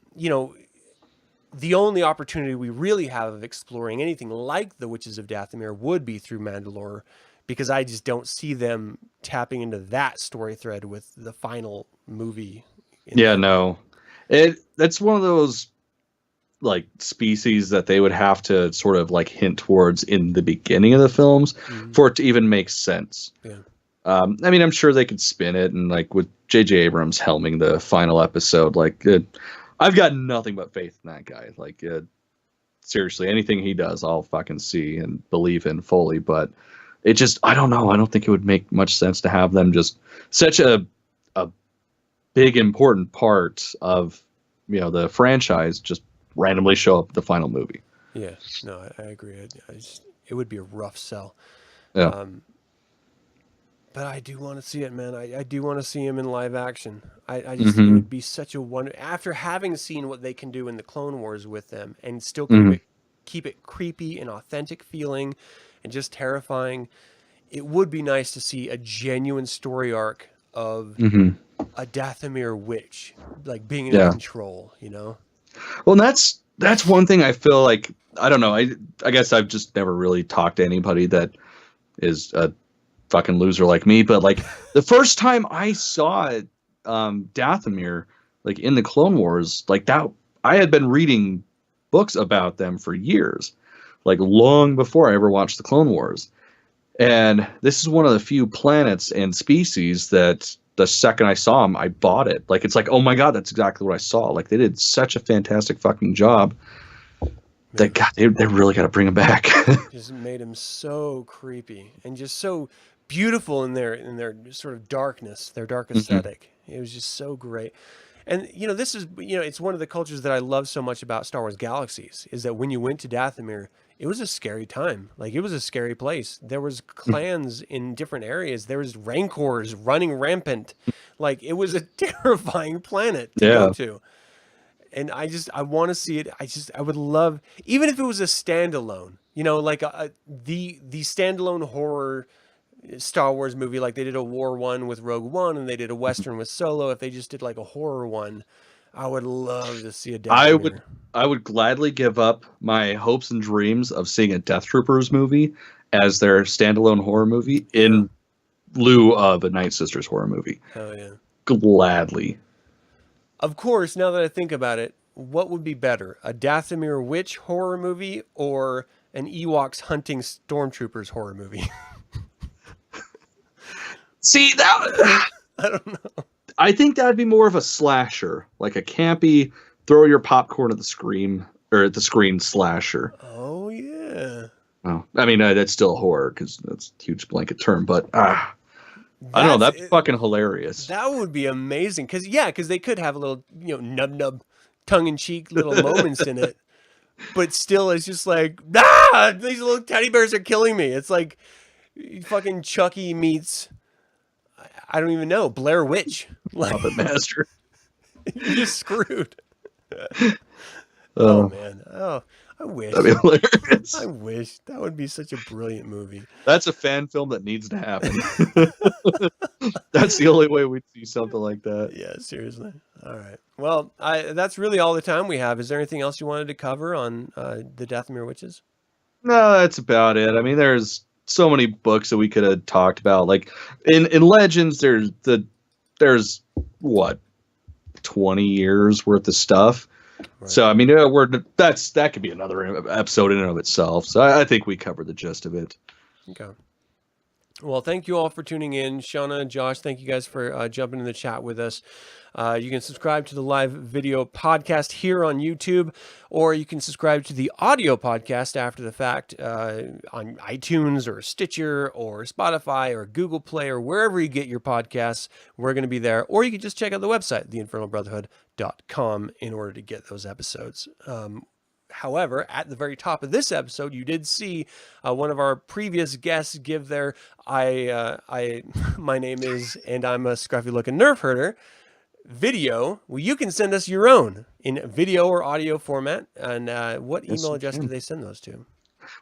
the only opportunity we really have of exploring anything like the Witches of Dathomir would be through Mandalore, because I just don't see them tapping into that story thread with the final movie. No, that's one of those like species that they would have to sort of like hint towards in the beginning of the films for it to even make sense. Yeah. I mean, I'm sure they could spin it, and like with J.J. Abrams helming the final episode, like I've got nothing but faith in that guy. Like seriously, anything he does, I'll fucking see and believe in fully. But it just, I don't know. I don't think it would make much sense to have them just such a big important part of the franchise just randomly show up at the final movie. Yeah, no, I agree. It would be a rough sell. Yeah. But I do want to see it, man. I do want to see him in live action. I just think it would be such a wonder, after having seen what they can do in the Clone Wars with them, and still keep it creepy and authentic feeling and just terrifying. It would be nice to see a genuine story arc of a Dathomir witch, like being in control, Well, that's one thing I feel like, I don't know. I guess I've just never really talked to anybody that is a fucking loser like me, but like the first time I saw Dathomir like in the Clone Wars, like that, I had been reading books about them for years, like long before I ever watched the Clone Wars. And this is one of the few planets and species that the second I saw them, I bought it. Like, it's like, oh my God, that's exactly what I saw. Like, they did such a fantastic fucking job that, God, they really got to bring him back. Just made him so creepy and just so beautiful in their sort of darkness, their dark aesthetic. It was just so great. And, this is, it's one of the cultures that I love so much about Star Wars Galaxies, is that when you went to Dathomir, it was a scary time. Like, it was a scary place. There was clans in different areas. There was rancors running rampant. Like, it was a terrifying planet to go to. And I want to see it. I would love, even if it was a standalone, like the standalone horror Star Wars movie, like they did a war one with Rogue One and they did a Western with Solo. If they just did like a horror one, I would love to see a Dathomir. I would gladly give up my hopes and dreams of seeing a Death Troopers movie as their standalone horror movie in lieu of a Nightsisters horror movie. Oh yeah. Gladly. Of course, now that I think about it, what would be better? A Dathomir witch horror movie or an Ewoks hunting stormtroopers horror movie? See, that I don't know. I think that'd be more of a slasher, like a campy, throw your popcorn at the screen slasher. Oh yeah. Well, I mean that's still horror because that's a huge blanket term, but I don't know. That's fucking hilarious. That would be amazing because they could have a little nub tongue in cheek little moments in it, but still it's just like these little teddy bears are killing me. It's like fucking Chucky meets. I don't even know. Blair Witch. Puppet Master. You're just screwed. Oh, man. Oh, I wish. That'd be hilarious. I wish. That would be such a brilliant movie. That's a fan film that needs to happen. That's the only way we'd see something like that. Yeah, seriously. All right. Well, that's really all the time we have. Is there anything else you wanted to cover on the Dathomir Witches? No, that's about it. I mean, there's so many books that we could have talked about. Like in Legends, there's what 20 years worth of stuff. Right. So I mean, that could be another episode in and of itself. So I think we covered the gist of it. Okay. Well, thank you all for tuning in. Shauna and Josh, thank you guys for jumping in the chat with us. You can subscribe to the live video podcast here on YouTube, or you can subscribe to the audio podcast after the fact on iTunes or Stitcher or Spotify or Google Play or wherever you get your podcasts. We're going to be there. Or you can just check out the website, theinfernalbrotherhood.com, in order to get those episodes. However, at the very top of this episode, you did see one of our previous guests give their my name is, and I'm a Scruffy Looking Nerf Herder video. Well, you can send us your own in video or audio format. And what email address do they send those to?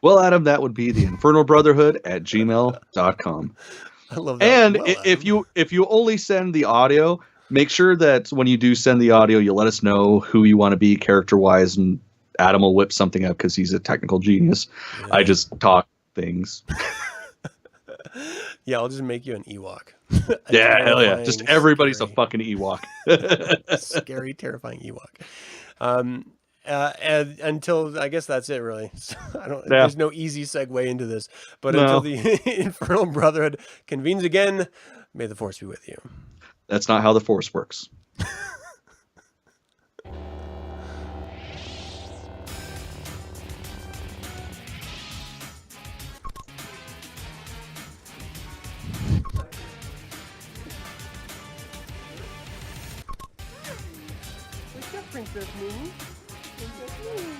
Well, Adam, that would be theinfernalbrotherhood@gmail.com. I love that. And if you only send the audio, make sure that when you do send the audio, you let us know who you want to be character-wise and Adam will whip something up because he's a technical genius. Yeah. I just talk things. Yeah, I'll just make you an Ewok. Yeah, hell yeah. Just everybody's a fucking Ewok. Scary, terrifying Ewok. And until, I guess that's it, really. So there's no easy segue into this. But until the Infernal Brotherhood convenes again, may the Force be with you. That's not how the Force works. Princess Mimi. Princess Mimi.